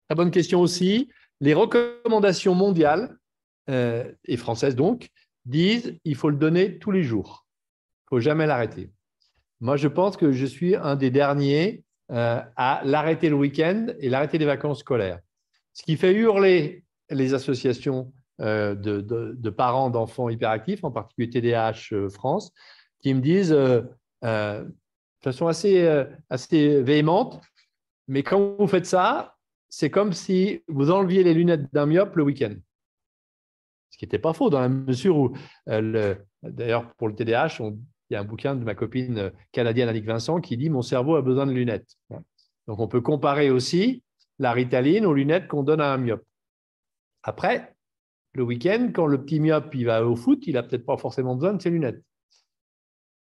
Très bonne question aussi. Les recommandations mondiales, et françaises donc, disent qu'il faut le donner tous les jours. Il ne faut jamais l'arrêter. Moi, je pense que je suis un des derniers à l'arrêter le week-end et l'arrêter les vacances scolaires. Ce qui fait hurler les associations de parents d'enfants hyperactifs, en particulier TDAH France, qui me disent de façon assez véhémente, mais quand vous faites ça, c'est comme si vous enleviez les lunettes d'un myope le week-end. Ce qui n'était pas faux dans la mesure où, d'ailleurs, pour le TDAH, il y a un bouquin de ma copine canadienne Annick Vincent qui dit « Mon cerveau a besoin de lunettes ». Donc, on peut comparer aussi la Ritaline aux lunettes qu'on donne à un myope. Après, le week-end, quand le petit myope il va au foot, il n'a peut-être pas forcément besoin de ses lunettes,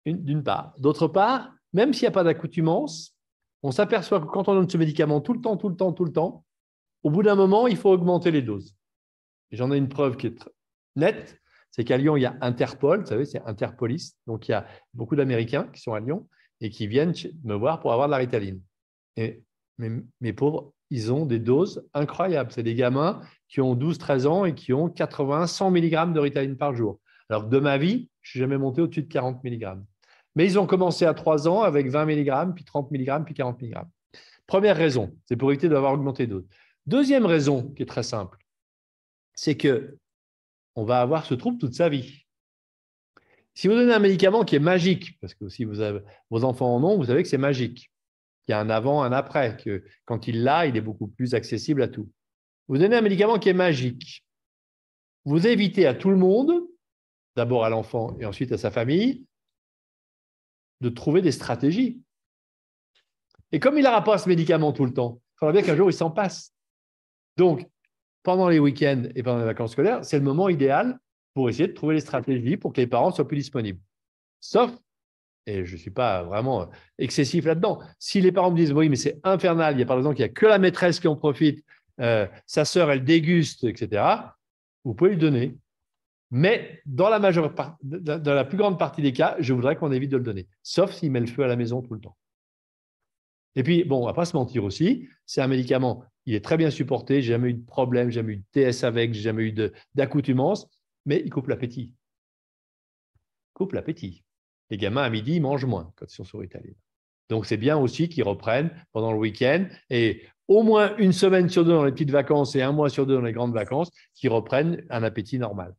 d'une part. D'autre part, même s'il n'y a pas d'accoutumance, on s'aperçoit que quand on donne ce médicament tout le temps, au bout d'un moment, il faut augmenter les doses. Et j'en ai une preuve qui est nette, c'est qu'à Lyon, il y a Interpol, vous savez, c'est Interpolis. Donc, il y a beaucoup d'Américains qui sont à Lyon et qui viennent me voir pour avoir de la Ritaline. Et mes pauvres, ils ont des doses incroyables. C'est des gamins qui ont 12-13 ans et qui ont 80-100 mg de Ritaline par jour. Alors que de ma vie, je ne suis jamais monté au-dessus de 40 mg. Mais ils ont commencé à 3 ans avec 20 mg, puis 30 mg, puis 40 mg. Première raison, c'est pour éviter d'avoir augmenté de dose. Deuxième raison, qui est très simple, c'est qu'on va avoir ce trouble toute sa vie. Si vous donnez un médicament qui est magique, parce que si vos enfants en ont, vous savez que c'est magique. Il y a un avant, un après, que quand il l'a, il est beaucoup plus accessible à tout. Vous donnez un médicament qui est magique. Vous évitez à tout le monde, d'abord à l'enfant et ensuite à sa famille, de trouver des stratégies. Et comme il n'aura pas ce médicament tout le temps, il faudra bien qu'un jour, il s'en passe. Donc, pendant les week-ends et pendant les vacances scolaires, c'est le moment idéal pour essayer de trouver les stratégies pour que les parents soient plus disponibles. Sauf, et je ne suis pas vraiment excessif là-dedans, si les parents me disent « oui, mais c'est infernal, il y a par exemple qu'il n'y a que la maîtresse qui en profite, sa sœur, elle déguste, etc. », vous pouvez lui donner. Mais dans la plus grande partie des cas, je voudrais qu'on évite de le donner, sauf s'il met le feu à la maison tout le temps. Et puis, bon, on ne va pas se mentir aussi, c'est un médicament, il est très bien supporté, j'ai jamais eu de problème, j'ai jamais eu de TS avec, j'ai jamais eu d'accoutumance, mais il coupe l'appétit. Coupe l'appétit. Les gamins à midi, ils mangent moins quand ils sont sur Ritaline. Donc, c'est bien aussi qu'ils reprennent pendant le week-end et au moins une semaine sur deux dans les petites vacances et un mois sur deux dans les grandes vacances, qu'ils reprennent un appétit normal.